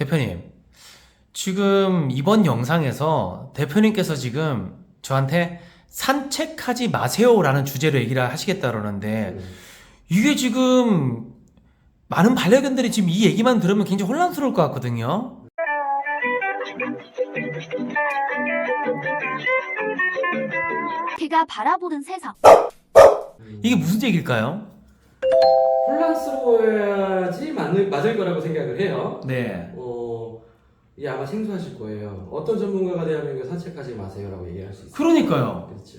대표님, 지금 이번 영상에서 대표님께서 지금 저한테 산책하지 마세요라는 주제로 얘기를 하시겠다 그러는데 이게 지금 많은 반려견들이 지금 이 얘기만 들으면 굉장히 혼란스러울 것 같거든요. 그가 바라보는 세상. 이게 무슨 얘기일까요? 혼란스러워야지 맞을 거라고 생각을 해요. 네. 이게 아마 생소하실 거예요. 어떤 전문가가 대한민국에 산책하지 마세요라고 얘기할 수 있어요. 그러니까요. 그렇죠.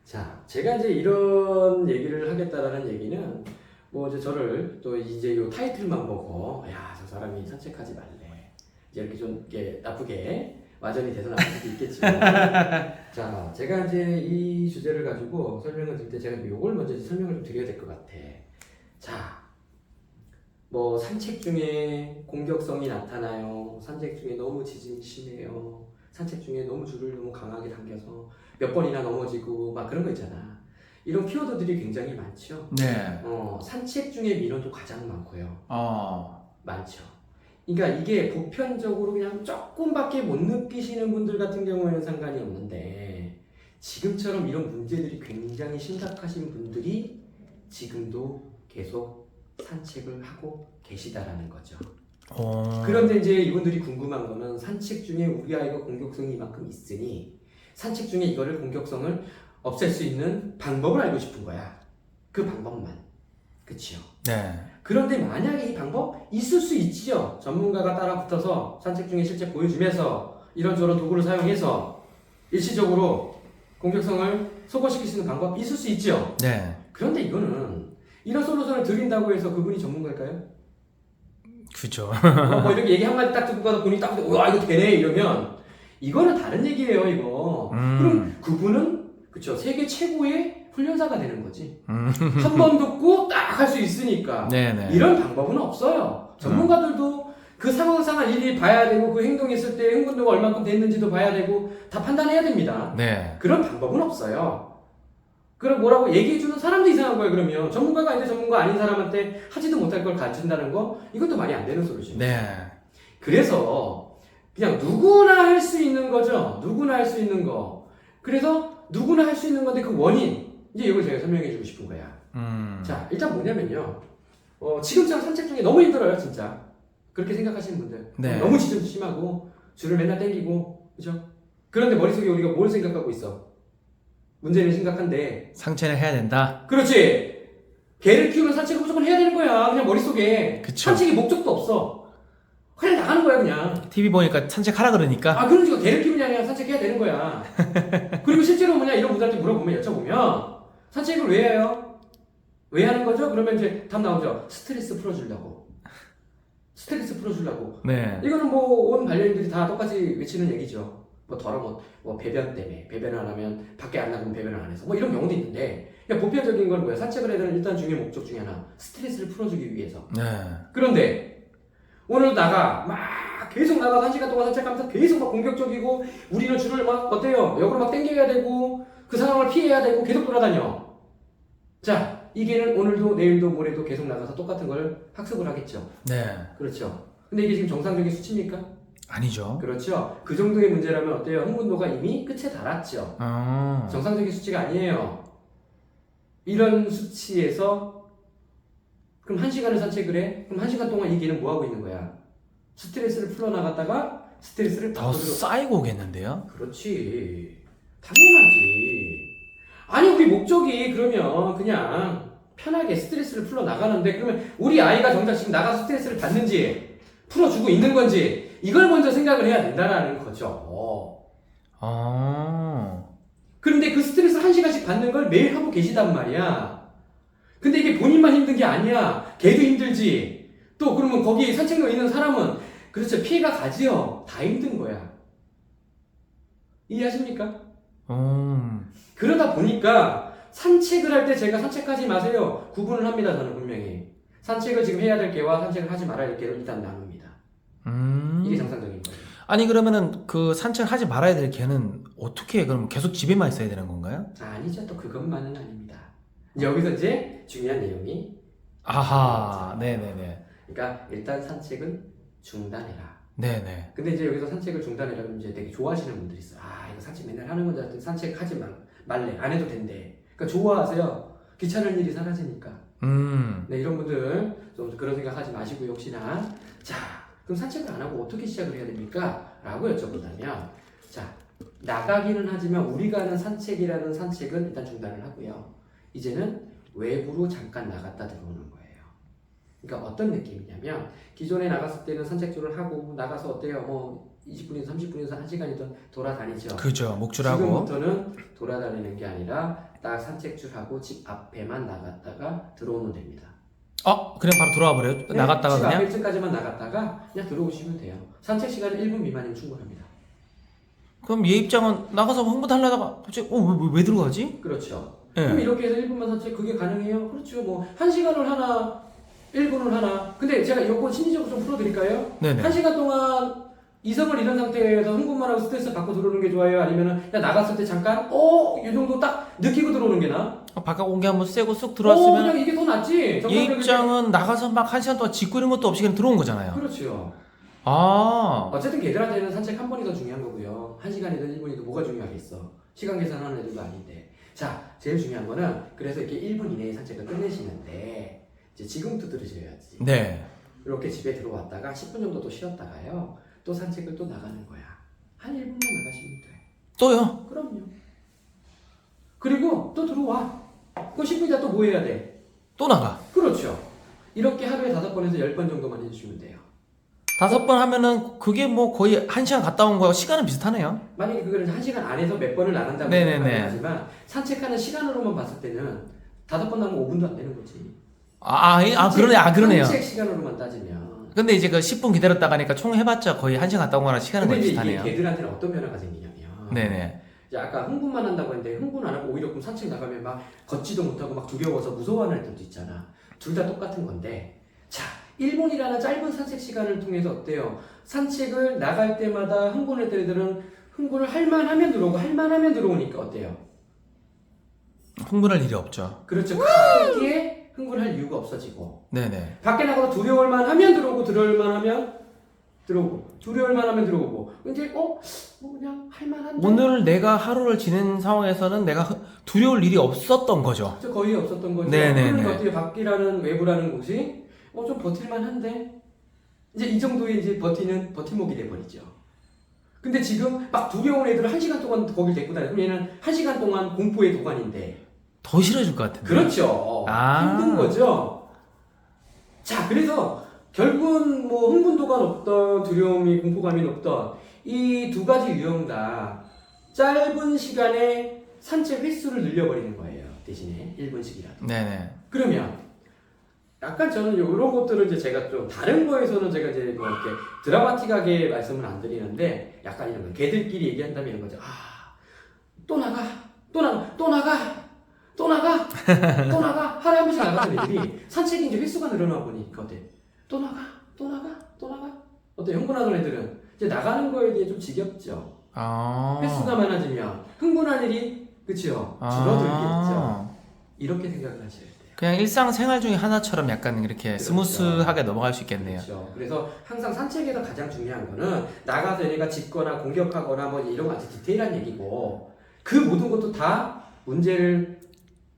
자, 제가 이제 이런 얘기를 하겠다라는 얘기는 뭐 이제 저를 또 이제 요 타이틀만 보고 야, 저 사람이 산책하지 말래. 이제 이렇게 좀 이렇게 나쁘게 와전이 돼서 나올 수도 있겠지만 자, 제가 이제 이 주제를 가지고 설명을 드릴 때 제가 요걸 먼저 설명을 좀 드려야 될 것 같아. 자, 뭐 산책 중에 공격성이 나타나요. 산책 중에 너무 지짐이 심해요. 산책 중에 너무 줄을 너무 강하게 당겨서 몇 번이나 넘어지고 막 그런 거 있잖아. 이런 키워드들이 굉장히 많죠. 네. 산책 중에 민원도 가장 많고요. 어. 많죠. 그러니까 이게 보편적으로 그냥 조금밖에 못 느끼시는 분들 같은 경우에는 상관이 없는데 지금처럼 이런 문제들이 굉장히 심각하신 분들이 지금도 계속 산책을 하고 계시다라는 거죠. 그런데 이제 이분들이 궁금한 거는 산책 중에 우리 아이가 공격성이 이만큼 있으니 산책 중에 이거를 공격성을 없앨 수 있는 방법을 알고 싶은 거야. 그 방법만. 그치요? 네. 그런데 만약에 이 방법 있을 수 있지요. 전문가가 따라 붙어서 산책 중에 실제 보여주면서 이런저런 도구를 사용해서 일시적으로 공격성을 소거시킬 수 있는 방법 있을 수 있지요. 네. 그런데 이거는 이런 솔루션을 드린다고 해서 그분이 전문가일까요? 그죠. 뭐 이렇게 얘기 한마디 딱 듣고 가서 본인이 딱 듣고 와 이거 되네 이러면 이거는 다른 얘기예요 이거. 그럼 그분은 그쵸 세계 최고의 훈련사가 되는 거지. 한 번 듣고 딱 할 수 있으니까. 네네. 이런 방법은 없어요. 전문가들도 그 상황상을 일일이 봐야 되고 그 행동했을 때 흥분도가 얼마큼 됐는지도 봐야 되고 다 판단해야 됩니다. 네. 그런 방법은 없어요. 그럼 뭐라고 얘기해주는 사람도 이상한 거예요. 그러면 전문가가 아닌데 전문가 아닌 사람한테 하지도 못할 걸 가르친다는 거 이것도 말이 안 되는 소리죠. 네. 그래서 그냥 누구나 할 수 있는 거죠. 누구나 할 수 있는 거. 그래서 누구나 할 수 있는 건데 그 원인 이제 이걸 제가 설명해주고 싶은 거야. 자, 일단 뭐냐면요. 지금처럼 산책 중에 너무 힘들어요, 진짜. 그렇게 생각하시는 분들. 네. 너무 지점도 심하고 줄을 맨날 땡기고, 그죠? 그런데 머릿속에 우리가 뭘 생각하고 있어? 문제는 심각한데. 상체를 해야 된다. 그렇지. 개를 키우면 산책을 무조건 해야 되는 거야. 그냥 머릿속에. 그쵸. 산책이 목적도 없어. 그냥 나가는 거야, 그냥. TV 보니까 산책하라 그러니까. 아, 그러니까 개를 키우면 그냥 산책해야 되는 거야. 그리고 실제로 뭐냐, 이런 분들한테 물어보면, 여쭤보면, 산책을 왜 해요? 왜 하는 거죠? 그러면 이제 답 나오죠. 스트레스 풀어주려고. 스트레스 풀어주려고. 네. 이거는 뭐 온 반려인들이 다 똑같이 외치는 얘기죠. 뭐 더러워, 뭐 배변 때문에 배변을 안 하면 밖에 안 나가면 배변을 안 해서 뭐 이런 경우도 있는데 그냥 보편적인 건 뭐야? 산책을 해야 되는 일단 중요한 목적 중에 하나 스트레스를 풀어주기 위해서. 네. 그런데 오늘 막 계속 나가서 1시간 동안 산책하면서 계속 막 공격적이고 우리는 줄을 막 어때요? 역으로 막 당겨야 되고 그 상황을 피해야 되고 계속 돌아다녀. 자, 이 개는 오늘도 내일도 모레도 계속 나가서 똑같은 걸 학습을 하겠죠. 네. 그렇죠. 근데 이게 지금 정상적인 수치입니까? 아니죠. 그렇죠. 그 정도의 문제라면 어때요? 흥분도가 이미 끝에 달았죠. 정상적인 수치가 아니에요. 이런 수치에서 그럼 1시간을 산책을 해? 그럼 1시간 동안 이 개는 뭐 하고 있는 거야? 스트레스를 풀어나갔다가 스트레스를 더 쌓이고 오겠는데요? 그렇지. 당연하지. 아니 우리 목적이 그러면 그냥 편하게 스트레스를 풀어나가는데 그러면 우리 아이가 정작 지금 나가서 스트레스를 받는지 풀어주고 있는 건지 이걸 먼저 생각을 해야 된다는 거죠. 그런데 그 스트레스를 1시간씩 받는 걸 매일 하고 계시단 말이야. 근데 이게 본인만 힘든 게 아니야. 걔도 힘들지. 또 그러면 거기 산책로 있는 사람은 그렇죠. 피해가 가지요. 다 힘든 거야. 이해하십니까? 그러다 보니까 산책을 할 때 제가 산책하지 마세요. 구분을 합니다. 저는 분명히. 산책을 지금 해야 될 개와 산책을 하지 말아야 될 개로 일단 나눕니다. 이게 정상적인 거예요. 아니 그러면은 그 산책하지 말아야 될 개는 어떻게 그럼 계속 집에만 있어야 되는 건가요? 아니죠. 또 그것만은 아닙니다. 여기서 이제 중요한 내용이 아하. 네네네. 그러니까 일단 산책은 중단해라. 네네. 근데 이제 여기서 산책을 중단해라 그러면 이제 되게 좋아하시는 분들이 있어요. 아, 이거 산책 맨날 하는 건지 알았더니 산책하지 말래. 안 해도 된대. 그러니까 좋아하세요. 귀찮은 일이 사라지니까. 네, 이런 분들 좀 그런 생각하지 마시고요, 혹시나. 자, 그럼 산책을 안 하고 어떻게 시작을 해야 됩니까? 라고 여쭤본다면, 자, 나가기는 하지만 우리가 하는 산책이라는 산책은 일단 중단을 하고요. 이제는 외부로 잠깐 나갔다 들어오는 거예요. 그러니까 어떤 느낌이냐면, 기존에 나갔을 때는 산책조를 하고 나가서 어때요? 뭐 20분이든 30분이든 1시간이든 돌아다니죠. 그죠. 목줄하고. 지금부터는 돌아다니는 게 아니라 딱 산책줄하고 집 앞에만 나갔다가 들어오면 됩니다. 그냥 바로 돌아와 버려요? 네, 나갔다가 집 그냥? 앞에쯤까지만 나갔다가 그냥 들어오시면 돼요. 산책 시간은 1분 미만이면 충분합니다. 그럼 얘 입장은 나가서 흥분하려다가 갑자기 왜 들어가지? 그렇죠. 예. 그럼 이렇게 해서 1분만 산책 그게 가능해요? 그렇죠. 뭐 1시간을 하나 1분을 하나. 근데 제가 이거 심리적으로 좀 풀어드릴까요? 네네. 1시간 동안 이성을 잃은 상태에서 흥분만 하고 스트레스 받고 들어오는 게 좋아요? 아니면은 그냥 나갔을 때 잠깐 이 정도 딱 느끼고 들어오는 게 나아? 바깥 공기 한번 쐬고 쑥 그냥 들어왔으면 이게 더 낫지. 얘 정상적인 입장은 나가서 막 1시간 동안 짖고 이런 것도 없이 그냥 들어온 거잖아요. 그렇죠. 아, 어쨌든 걔들한테는 산책 한 번이 더 중요한 거고요. 1시간이든 1분이든 뭐가 중요하겠어. 시간 계산하는 애들도 아닌데. 자, 제일 중요한 거는 그래서 이렇게 1분 이내에 산책을 끝내시는데 이제 지금부터 들으셔야지. 네. 이렇게 집에 들어왔다가 10분 정도 또 쉬었다가요. 또 산책을 또 나가는 거야. 한 1분만 나가시면 돼. 또요? 그럼요. 그리고 또 들어와. 그 10분 있다 또 뭐 해야 돼? 또 나가. 그렇죠. 이렇게 하루에 5번에서 10번 정도만 해주시면 돼요. 5번 하면은 그게 뭐 거의 1시간 갔다 온 거하고 시간은 비슷하네요. 만약에 그걸 1시간 안에서 몇 번을 나간다고 네네네. 생각하지만 산책하는 시간으로만 봤을 때는 5번 나면 5분도 안 되는 거지. 그러네요. 산책 시간으로만 따지면. 근데 이제 그 10분 기다렸다 가니까 총 해봤자 거의 1시간 갔다 온 거랑 시간은 근데 거의 이제 이게 비슷하네요. 걔들한테는 어떤 변화가 생기냐면 네네. 이제 아까 흥분만 한다고 했는데 흥분 안 하고 오히려 그럼 산책 나가면 막 걷지도 못하고 막 두려워서 무서워하는 애들도 있잖아. 둘 다 똑같은 건데 자 1분이라는 짧은 산책 시간을 통해서 어때요? 산책을 나갈 때마다 흥분했던 애들은 흥분을 할만하면 들어오고 할만하면 들어오니까 어때요? 흥분할 일이 없죠. 그렇죠. 크게 흥분할 이유가 없어지고 네네. 밖에 나가서 두려울만 하면 들어오고 두려울만 하면 들어오고 두려울만 하면 들어오고 이제 뭐 그냥 할만한데 오늘 내가 하루를 지낸 상황에서는 내가 두려울 일이 없었던 거죠. 진짜 거의 없었던 거죠. 네네네. 그러니까 어떻게 밖이라는 외부라는 곳이 좀 버틸만한데 이제 이 정도의 이제 버팀목이 돼버리죠. 근데 지금 막 두려운 애들을 1시간 동안 거길 데리고 다녀. 그럼 얘는 1시간 동안 공포의 도가니인데 더 싫어질 것 같은데. 그렇죠. 아. 힘든 거죠. 자, 그래서 결국은 뭐 흥분도가 높던 두려움이 공포감이 높던 이 두 가지 유형 다 짧은 시간에 산책 횟수를 늘려버리는 거예요. 대신에 1분씩이라도. 네네. 그러면 약간 저는 이런 것들을 이제 제가 좀 다른 거에서는 제가 이제 뭐 이렇게 드라마틱하게 말씀을 안 드리는데 약간 이런 거 걔들끼리 얘기한다면 이런 거죠. 또 나가, 또 나가, 또 나가, 또 나가, 또 나가. 하루에 한 번씩 나갔던 애들이 산책이 이제 횟수가 늘어나 보니까 어때? 또 나가, 또 나가, 또 나가. 어때? 흥분하던 애들은 이제 나가는 거에 대해 좀 지겹죠. 횟수가 많아지면 흥분한 일이 그쵸 줄어들겠죠. 이렇게 생각을 하셔야 돼요. 그냥 일상생활 중에 하나처럼 약간 이렇게 그렇죠. 스무스하게 넘어갈 수 있겠네요. 그렇죠. 그래서 항상 산책에서 가장 중요한 거는 나가서 얘네가 짖거나 공격하거나 뭐 이런 거 아주 디테일한 얘기고 그 모든 것도 다 문제를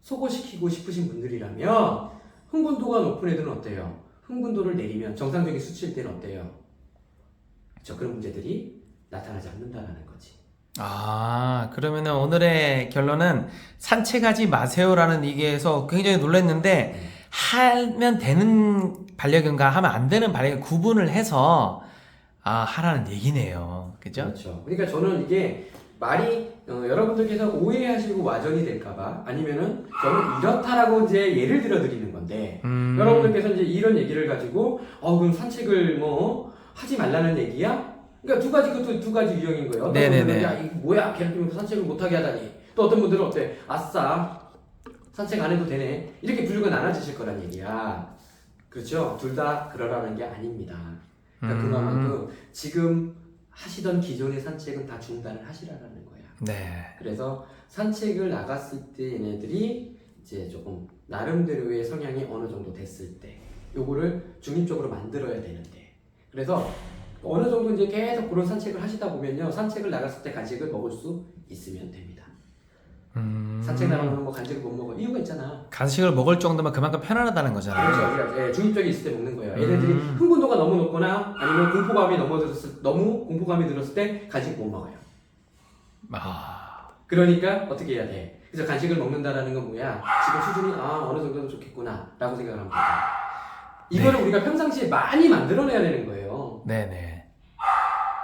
소거시키고 싶으신 분들이라면 흥분도가 높은 애들은 어때요? 흥분도를 내리면 정상적인 수치일 때는 어때요? 그렇죠. 그런 문제들이 나타나지 않는다라는 거지. 그러면은 오늘의 결론은 산책하지 마세요라는 얘기에서 굉장히 놀랐는데 하면 되는 반려견과 하면 안 되는 반려견 구분을 해서 하라는 얘기네요. 그죠? 그렇죠. 그러니까 저는 이게 말이 여러분들께서 오해하시고 와전이 될까봐 아니면은 저는 이렇다라고 이제 예를 들어 드리는 건데 여러분들께서 이제 이런 얘기를 가지고 그럼 산책을 뭐 하지 말라는 얘기야? 그러니까 그것도 두 가지 유형인 거예요. 어떤 분들은 야 이거 뭐야 괴롭히면서 산책을 못하게 하다니. 또 어떤 분들은 어때? 아싸 산책 안 해도 되네. 이렇게 분류가 나눠지실 거란 얘기야. 그렇죠? 둘 다 그러라는 게 아닙니다. 그러니까 그만큼 지금 하시던 기존의 산책은 다 중단을 하시라는 거야. 네. 그래서 산책을 나갔을 때 얘네들이 이제 조금 나름대로의 성향이 어느 정도 됐을 때 요거를 중립적으로 만들어야 되는데 그래서 어느 정도 이제 계속 그런 산책을 하시다 보면요, 산책을 나갔을 때 간식을 먹을 수 있으면 됩니다. 산책 나가면 뭐 간식을 못 먹어 이유가 있잖아. 간식을 먹을 정도면 그만큼 편안하다는 거잖아요. 그렇죠. 우리가 중립적에 있을 때 먹는 거예요. 애들이 흥분도가 너무 높거나 아니면 너무 공포감이 들었을 때 간식 못 먹어요. 아, 그러니까 어떻게 해야 돼? 그래서 간식을 먹는다라는 건 뭐야? 지금 수준이 어느 정도는 좋겠구나 라고 생각을 하면 되죠. 이거를 우리가 평상시에 많이 만들어내야 되는 거예요. 네네.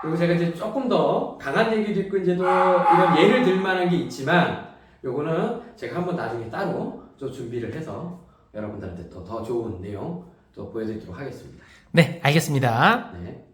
그리고 제가 이제 조금 더 강한 얘기도 있고 이제 또 이런 예를 들 만한 게 있지만 요거는 제가 한번 나중에 따로 좀 준비를 해서 여러분들한테 또 더 좋은 내용 또 보여드리도록 하겠습니다. 네, 알겠습니다. 네.